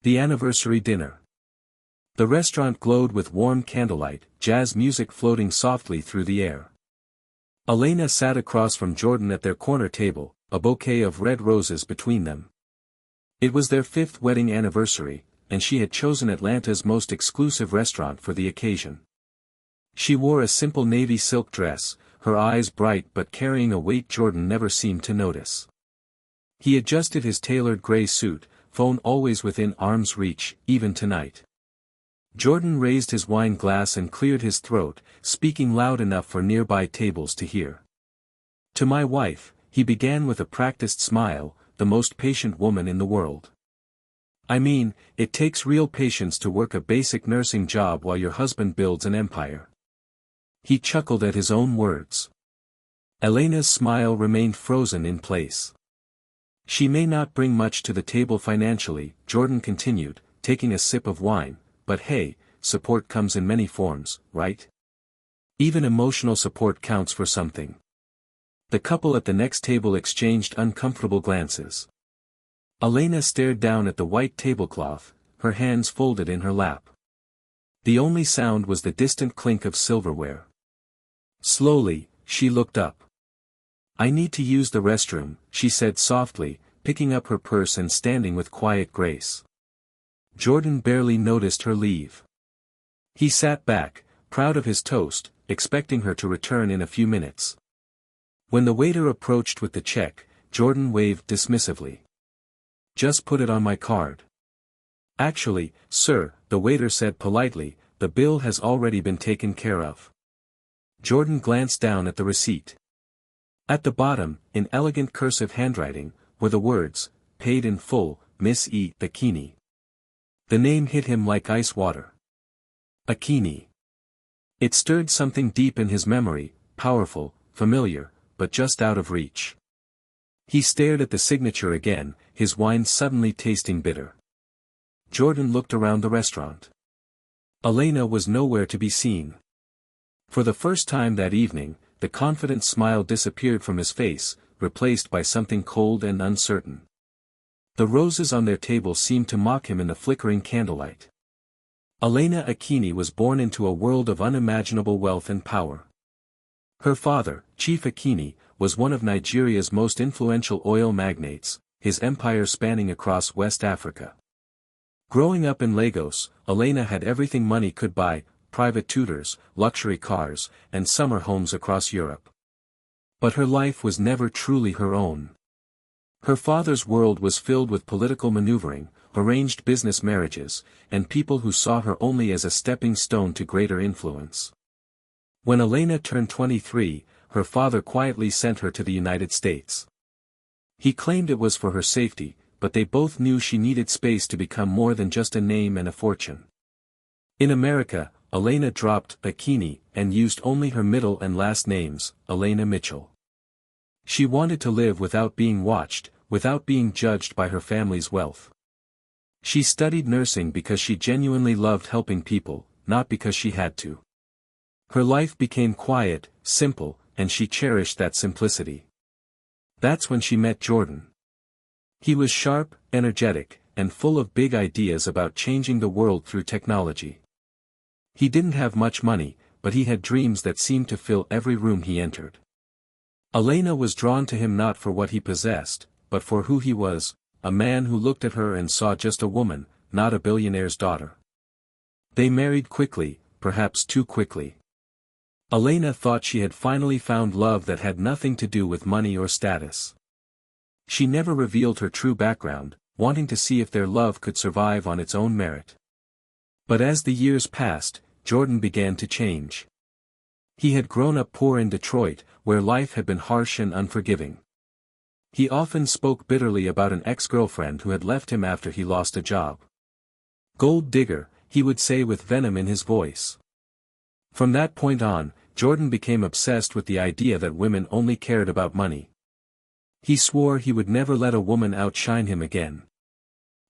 The anniversary dinner. The restaurant glowed with warm candlelight, jazz music floating softly through the air. Elena sat across from Jordan at their corner table, a bouquet of red roses between them. It was their 5th wedding anniversary, and she had chosen Atlanta's most exclusive restaurant for the occasion. She wore a simple navy silk dress, her eyes bright but carrying a weight Jordan never seemed to notice. He adjusted his tailored gray suit, phone always within arm's reach, even tonight. Jordan raised his wine glass and cleared his throat, speaking loud enough for nearby tables to hear. To my wife, he began with a practiced smile, the most patient woman in the world. I mean, it takes real patience to work a basic nursing job while your husband builds an empire. He chuckled at his own words. Elena's smile remained frozen in place. She may not bring much to the table financially, Jordan continued, taking a sip of wine, but hey, support comes in many forms, right? Even emotional support counts for something. The couple at the next table exchanged uncomfortable glances. Elena stared down at the white tablecloth, her hands folded in her lap. The only sound was the distant clink of silverware. Slowly, she looked up. I need to use the restroom, she said softly, picking up her purse and standing with quiet grace. Jordan barely noticed her leave. He sat back, proud of his toast, expecting her to return in a few minutes. When the waiter approached with the check, Jordan waved dismissively. Just put it on my card. Actually, sir, the waiter said politely, the bill has already been taken care of. Jordan glanced down at the receipt. At the bottom, in elegant cursive handwriting, were the words, paid in full, Miss E. Akini. The name hit him like ice water. Akini. It stirred something deep in his memory, powerful, familiar, but just out of reach. He stared at the signature again, his wine suddenly tasting bitter. Jordan looked around the restaurant. Elena was nowhere to be seen. For the first time that evening, the confident smile disappeared from his face, replaced by something cold and uncertain. The roses on their table seemed to mock him in the flickering candlelight. Elena Akini was born into a world of unimaginable wealth and power. Her father, Chief Akini, was one of Nigeria's most influential oil magnates, his empire spanning across West Africa. Growing up in Lagos, Elena had everything money could buy, private tutors, luxury cars, and summer homes across Europe. But her life was never truly her own. Her father's world was filled with political maneuvering, arranged business marriages, and people who saw her only as a stepping stone to greater influence. When Elena turned 23, her father quietly sent her to the United States. He claimed it was for her safety, but they both knew she needed space to become more than just a name and a fortune. In America, Elena dropped Akini and used only her middle and last names, Elena Mitchell. She wanted to live without being watched, without being judged by her family's wealth. She studied nursing because she genuinely loved helping people, not because she had to. Her life became quiet, simple, and she cherished that simplicity. That's when she met Jordan. He was sharp, energetic, and full of big ideas about changing the world through technology. He didn't have much money, but he had dreams that seemed to fill every room he entered. Elena was drawn to him not for what he possessed, but for who he was, a man who looked at her and saw just a woman, not a billionaire's daughter. They married quickly, perhaps too quickly. Elena thought she had finally found love that had nothing to do with money or status. She never revealed her true background, wanting to see if their love could survive on its own merit. But as the years passed, Jordan began to change. He had grown up poor in Detroit, where life had been harsh and unforgiving. He often spoke bitterly about an ex-girlfriend who had left him after he lost a job. Gold digger, he would say with venom in his voice. From that point on, Jordan became obsessed with the idea that women only cared about money. He swore he would never let a woman outshine him again.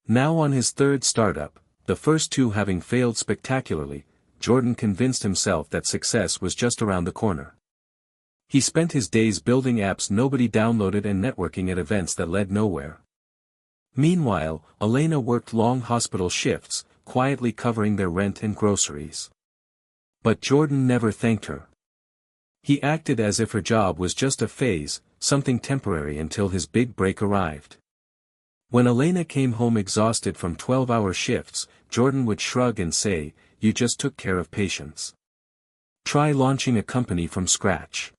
Now on his third startup, the first two having failed spectacularly, Jordan convinced himself that success was just around the corner. He spent his days building apps nobody downloaded and networking at events that led nowhere. Meanwhile, Elena worked long hospital shifts, quietly covering their rent and groceries. But Jordan never thanked her. He acted as if her job was just a phase, something temporary until his big break arrived. When Elena came home exhausted from 12-hour shifts, Jordan would shrug and say, "You just took care of patients. Try launching a company from scratch."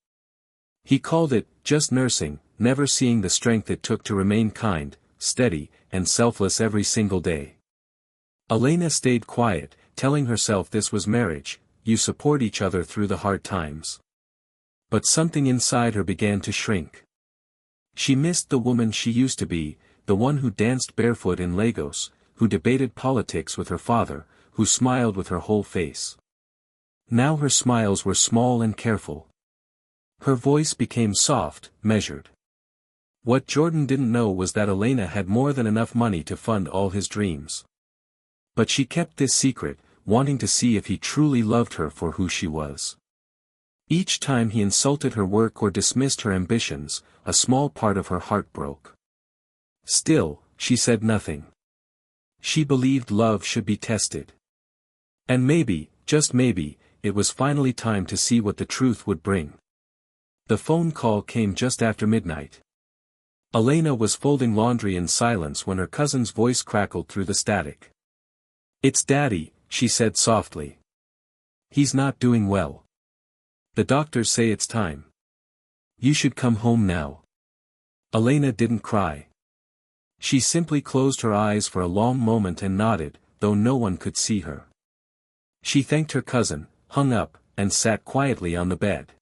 He called it, just nursing, never seeing the strength it took to remain kind, steady, and selfless every single day. Elena stayed quiet, telling herself this was marriage, you support each other through the hard times. But something inside her began to shrink. She missed the woman she used to be, the one who danced barefoot in Lagos, who debated politics with her father, who smiled with her whole face. Now her smiles were small and careful. Her voice became soft, measured. What Jordan didn't know was that Elena had more than enough money to fund all his dreams. But she kept this secret, wanting to see if he truly loved her for who she was. Each time he insulted her work or dismissed her ambitions, a small part of her heart broke. Still, she said nothing. She believed love should be tested. And maybe, just maybe, it was finally time to see what the truth would bring. The phone call came just after midnight. Elena was folding laundry in silence when her cousin's voice crackled through the static. "It's Daddy," she said softly. "He's not doing well. The doctors say it's time. You should come home now." Elena didn't cry. She simply closed her eyes for a long moment and nodded, though no one could see her. She thanked her cousin, hung up, and sat quietly on the bed.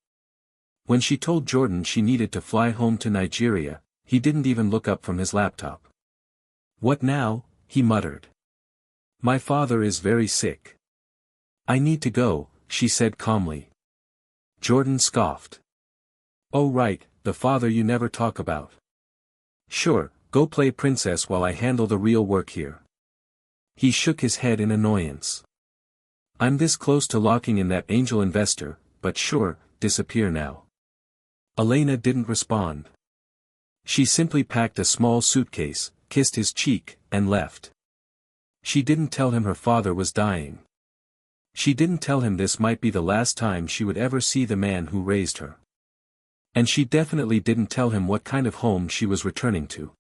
When she told Jordan she needed to fly home to Nigeria, he didn't even look up from his laptop. "What now?" he muttered. "My father is very sick. I need to go," she said calmly. Jordan scoffed. "Oh right, the father you never talk about. Sure, go play princess while I handle the real work here." He shook his head in annoyance. "I'm this close to locking in that angel investor, but sure, disappear now." Elena didn't respond. She simply packed a small suitcase, kissed his cheek, and left. She didn't tell him her father was dying. She didn't tell him this might be the last time she would ever see the man who raised her. And she definitely didn't tell him what kind of home she was returning to.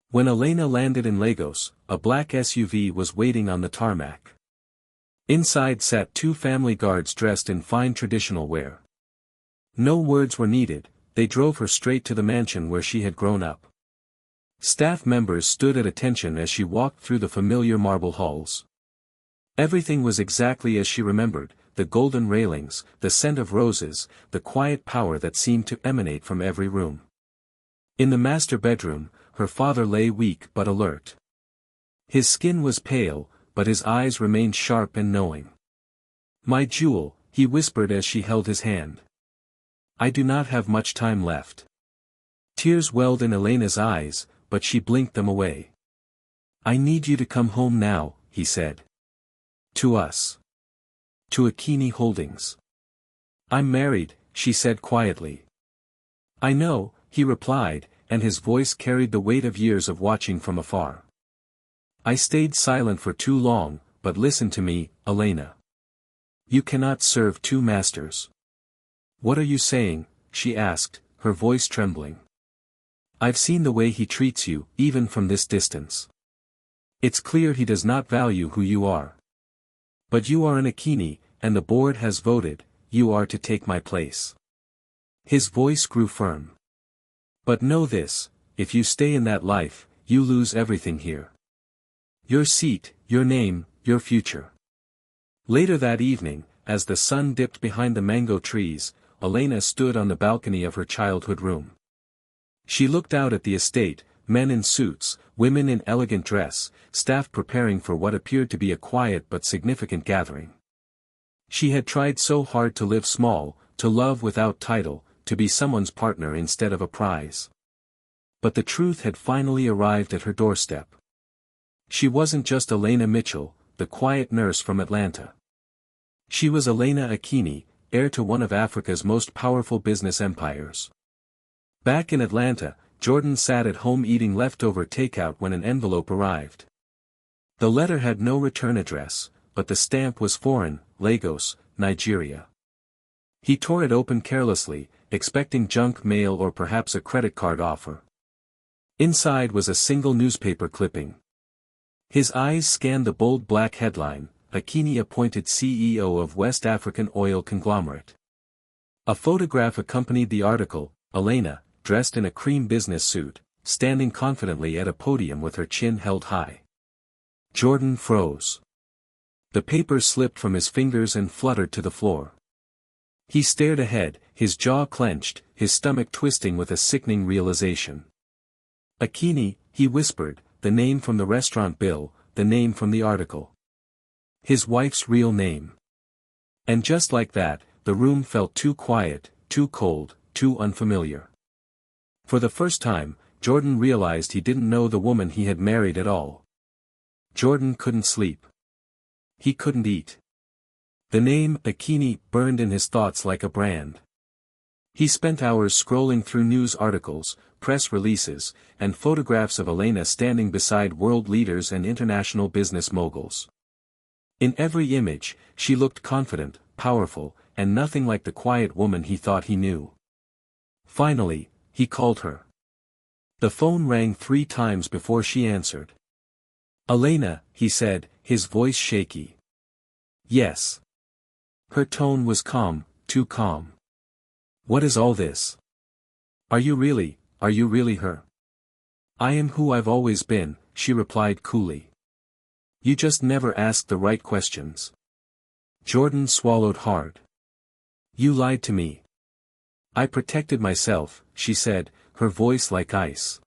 When Elena landed in Lagos, a black SUV was waiting on the tarmac. Inside sat two family guards dressed in fine traditional wear. No words were needed, they drove her straight to the mansion where she had grown up. Staff members stood at attention as she walked through the familiar marble halls. Everything was exactly as she remembered, the golden railings, the scent of roses, the quiet power that seemed to emanate from every room. In the master bedroom, her father lay weak but alert. His skin was pale, but his eyes remained sharp and knowing. "My jewel," he whispered as she held his hand. "I do not have much time left." Tears welled in Elena's eyes, but she blinked them away. "I need you to come home now," he said. "To us. To Akini Holdings." "I'm married," she said quietly. "I know," he replied, and his voice carried the weight of years of watching from afar. "I stayed silent for too long, but listen to me, Elena. You cannot serve two masters." "What are you saying?" she asked, her voice trembling. "I've seen the way he treats you, even from this distance. It's clear he does not value who you are. But you are an Akini, and the board has voted, you are to take my place." His voice grew firm. "But know this, if you stay in that life, you lose everything here. Your seat, your name, your future." Later that evening, as the sun dipped behind the mango trees, Elena stood on the balcony of her childhood room. She looked out at the estate, men in suits, women in elegant dress, staff preparing for what appeared to be a quiet but significant gathering. She had tried so hard to live small, to love without title, to be someone's partner instead of a prize. But the truth had finally arrived at her doorstep. She wasn't just Elena Mitchell, the quiet nurse from Atlanta. She was Elena Akini, heir to one of Africa's most powerful business empires. Back in Atlanta, Jordan sat at home eating leftover takeout when an envelope arrived. The letter had no return address, but the stamp was foreign, Lagos, Nigeria. He tore it open carelessly, expecting junk mail or perhaps a credit card offer. Inside was a single newspaper clipping. His eyes scanned the bold black headline, Akini appointed CEO of West African oil conglomerate. A photograph accompanied the article, Elena, dressed in a cream business suit, standing confidently at a podium with her chin held high. Jordan froze. The papers slipped from his fingers and fluttered to the floor. He stared ahead, his jaw clenched, his stomach twisting with a sickening realization. Akini, he whispered, the name from the restaurant bill, the name from the article. His wife's real name. And just like that, the room felt too quiet, too cold, too unfamiliar. For the first time, Jordan realized he didn't know the woman he had married at all. Jordan couldn't sleep. He couldn't eat. The name, Akini, burned in his thoughts like a brand. He spent hours scrolling through news articles, press releases, and photographs of Elena standing beside world leaders and international business moguls. In every image, she looked confident, powerful, and nothing like the quiet woman he thought he knew. Finally, he called her. The phone rang 3 times before she answered. Elena, he said, his voice shaky. Yes. Her tone was calm, too calm. What is all this? Are you really her? I am who I've always been, she replied coolly. You just never ask the right questions. Jordan swallowed hard. You lied to me. I protected myself, she said, her voice like ice.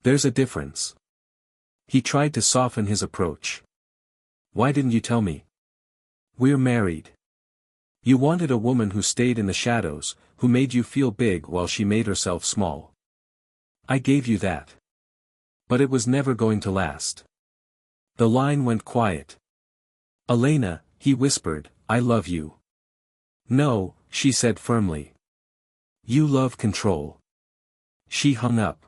There's a difference. He tried to soften his approach. Why didn't you tell me? We're married. You wanted a woman who stayed in the shadows, who made you feel big while she made herself small. I gave you that. But it was never going to last. The line went quiet. Elena, he whispered, I love you. No, she said firmly. You love control. She hung up.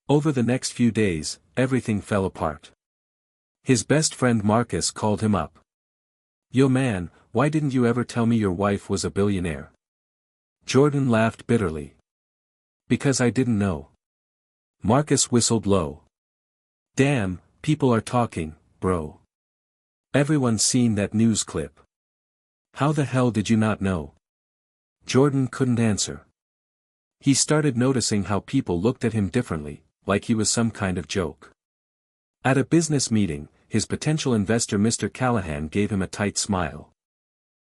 Over the next few days, everything fell apart. His best friend Marcus called him up. Yo man, why didn't you ever tell me your wife was a billionaire? Jordan laughed bitterly. Because I didn't know. Marcus whistled low. Damn, people are talking, bro. Everyone's seen that news clip. How the hell did you not know? Jordan couldn't answer. He started noticing how people looked at him differently, like he was some kind of joke. At a business meeting, his potential investor Mr. Callahan gave him a tight smile.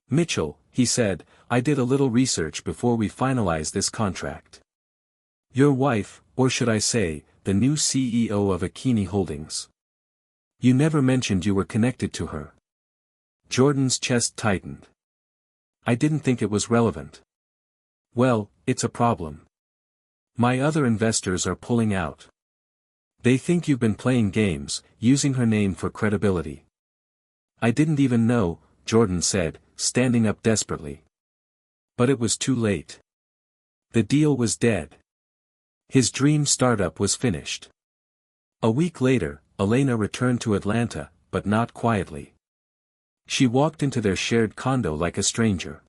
Mitchell, he said, I did a little research before we finalized this contract. Your wife, or should I say, the new CEO of Akini Holdings. You never mentioned you were connected to her. Jordan's chest tightened. I didn't think it was relevant. Well, it's a problem. My other investors are pulling out. They think you've been playing games, using her name for credibility. I didn't even know, Jordan said, standing up desperately. But it was too late. The deal was dead. His dream startup was finished. A week later, Elena returned to Atlanta, but not quietly. She walked into their shared condo like a stranger.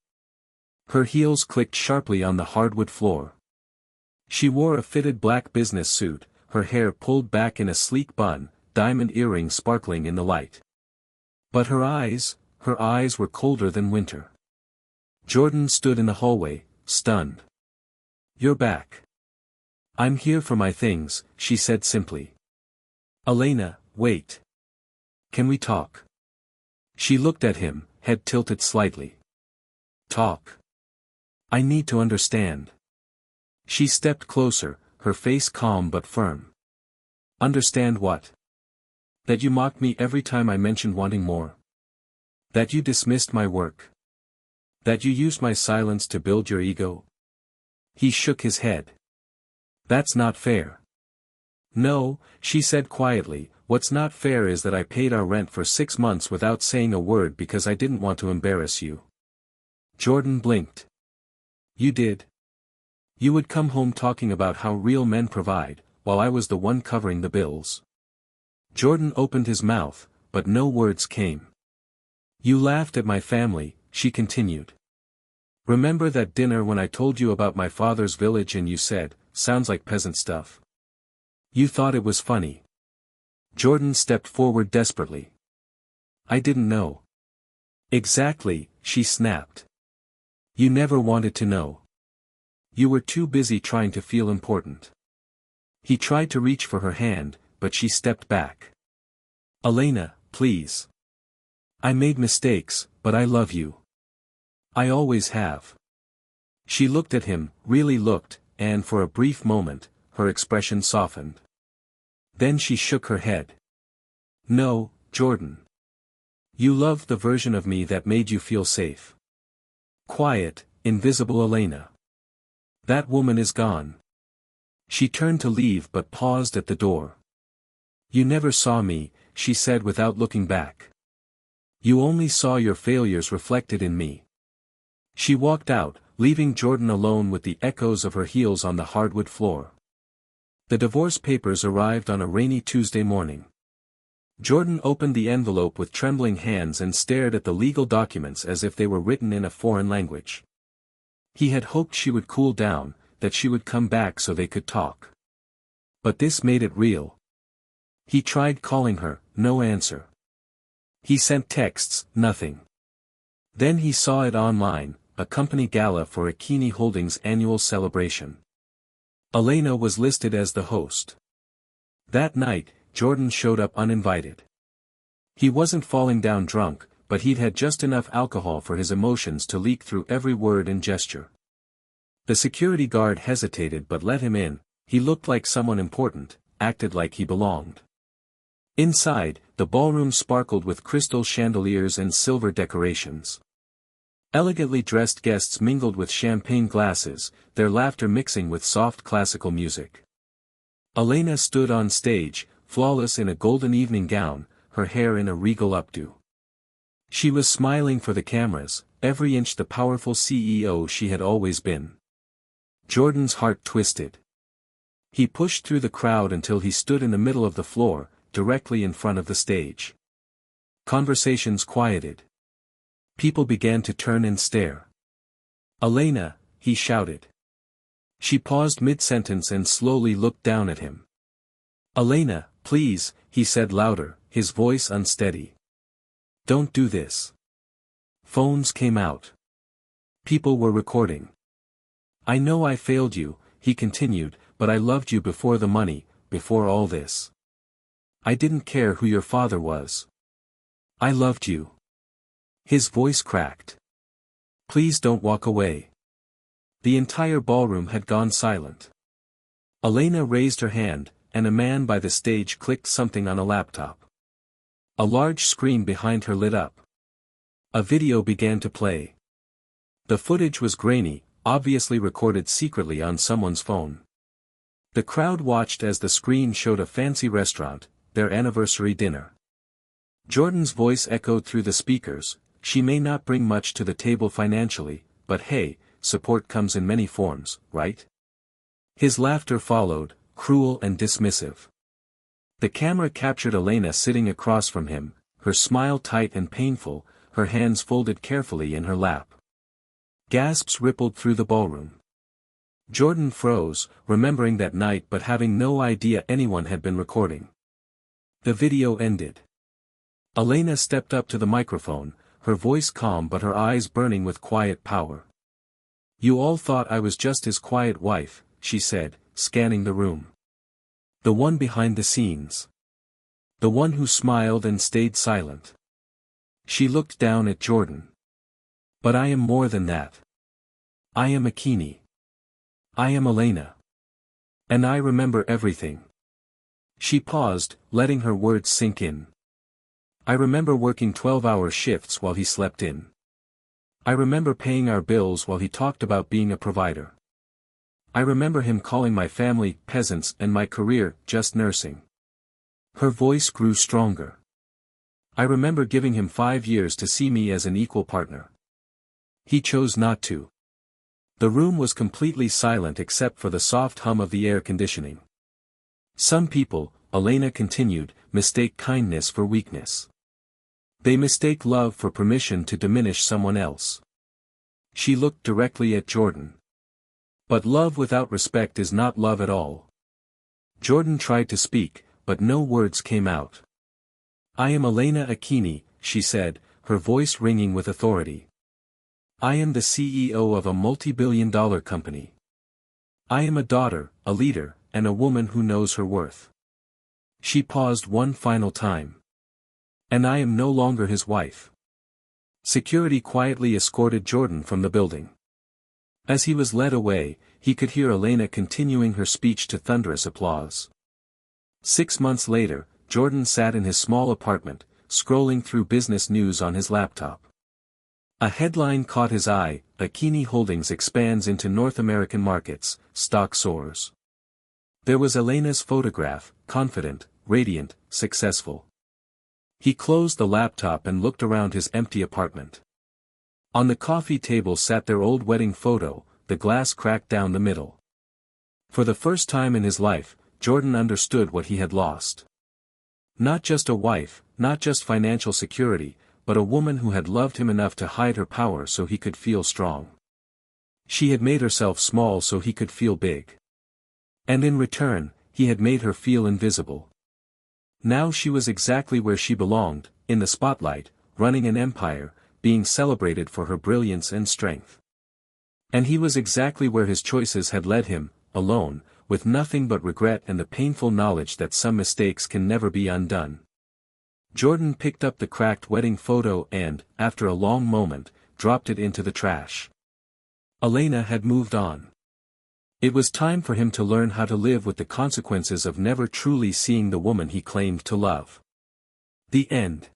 Her heels clicked sharply on the hardwood floor. She wore a fitted black business suit, her hair pulled back in a sleek bun, diamond earrings sparkling in the light. But her eyes were colder than winter. Jordan stood in the hallway, stunned. You're back. I'm here for my things, she said simply. Elena, wait. Can we talk? She looked at him, head tilted slightly. Talk. I need to understand. She stepped closer, her face calm but firm. Understand what? That you mocked me every time I mentioned wanting more. That you dismissed my work. That you used my silence to build your ego. He shook his head. That's not fair. No, she said quietly, what's not fair is that I paid our rent for 6 months without saying a word because I didn't want to embarrass you. Jordan blinked. You did. You would come home talking about how real men provide, while I was the one covering the bills. Jordan opened his mouth, but no words came. You laughed at my family, she continued. Remember that dinner when I told you about my father's village and you said, sounds like peasant stuff. You thought it was funny. Jordan stepped forward desperately. I didn't know. Exactly, she snapped. You never wanted to know. You were too busy trying to feel important. He tried to reach for her hand, but she stepped back. Elena, please. I made mistakes, but I love you. I always have. She looked at him, really looked, and for a brief moment, her expression softened. Then she shook her head. No, Jordan. You loved the version of me that made you feel safe. Quiet, invisible Elena. That woman is gone. She turned to leave but paused at the door. You never saw me, she said without looking back. You only saw your failures reflected in me. She walked out, leaving Jordan alone with the echoes of her heels on the hardwood floor. The divorce papers arrived on a rainy Tuesday morning. Jordan opened the envelope with trembling hands and stared at the legal documents as if they were written in a foreign language. He had hoped she would cool down, that she would come back so they could talk. But this made it real. He tried calling her, no answer. He sent texts, nothing. Then he saw it online, a company gala for Akini Holdings' annual celebration. Elena was listed as the host. That night, Jordan showed up uninvited. He wasn't falling down drunk, but he'd had just enough alcohol for his emotions to leak through every word and gesture. The security guard hesitated but let him in. He looked like someone important, acted like he belonged. Inside, the ballroom sparkled with crystal chandeliers and silver decorations. Elegantly dressed guests mingled with champagne glasses, their laughter mixing with soft classical music. Elena stood on stage, flawless in a golden evening gown, her hair in a regal updo. She was smiling for the cameras, every inch the powerful CEO she had always been. Jordan's heart twisted. He pushed through the crowd until he stood in the middle of the floor, directly in front of the stage. Conversations quieted. People began to turn and stare. Elena, he shouted. She paused mid-sentence and slowly looked down at him. Elena, please, he said louder, his voice unsteady. Don't do this. Phones came out. People were recording. I know I failed you, he continued, but I loved you before the money, before all this. I didn't care who your father was. I loved you. His voice cracked. Please don't walk away. The entire ballroom had gone silent. Elena raised her hand, and a man by the stage clicked something on a laptop. A large screen behind her lit up. A video began to play. The footage was grainy, obviously recorded secretly on someone's phone. The crowd watched as the screen showed a fancy restaurant, their anniversary dinner. Jordan's voice echoed through the speakers. She may not bring much to the table financially, but hey, support comes in many forms, right? His laughter followed, cruel and dismissive. The camera captured Elena sitting across from him, her smile tight and painful, her hands folded carefully in her lap. Gasps rippled through the ballroom. Jordan froze, remembering that night but having no idea anyone had been recording. The video ended. Elena stepped up to the microphone, her voice calm but her eyes burning with quiet power. You all thought I was just his quiet wife, she said, scanning the room. The one behind the scenes. The one who smiled and stayed silent. She looked down at Jordan. But I am more than that. I am Akini. I am Elena. And I remember everything. She paused, letting her words sink in. I remember working 12-hour shifts while he slept in. I remember paying our bills while he talked about being a provider. I remember him calling my family peasants and my career just nursing. Her voice grew stronger. I remember giving him 5 years to see me as an equal partner. He chose not to. The room was completely silent except for the soft hum of the air conditioning. Some people, Elena continued, mistake kindness for weakness. They mistake love for permission to diminish someone else. She looked directly at Jordan. But love without respect is not love at all. Jordan tried to speak, but no words came out. I am Elena Akini, she said, her voice ringing with authority. I am the CEO of a multi-billion-dollar company. I am a daughter, a leader, and a woman who knows her worth. She paused one final time. And I am no longer his wife. Security quietly escorted Jordan from the building. As he was led away, he could hear Elena continuing her speech to thunderous applause. 6 months later, Jordan sat in his small apartment, scrolling through business news on his laptop. A headline caught his eye: Akini Holdings expands into North American markets, stock soars. There was Elena's photograph, confident, radiant, successful. He closed the laptop and looked around his empty apartment. On the coffee table sat their old wedding photo, the glass cracked down the middle. For the first time in his life, Jordan understood what he had lost. Not just a wife, not just financial security, but a woman who had loved him enough to hide her power so he could feel strong. She had made herself small so he could feel big. And in return, he had made her feel invisible. Now she was exactly where she belonged, in the spotlight, running an empire, being celebrated for her brilliance and strength. And he was exactly where his choices had led him, alone, with nothing but regret and the painful knowledge that some mistakes can never be undone. Jordan picked up the cracked wedding photo and, after a long moment, dropped it into the trash. Elena had moved on. It was time for him to learn how to live with the consequences of never truly seeing the woman he claimed to love. The end.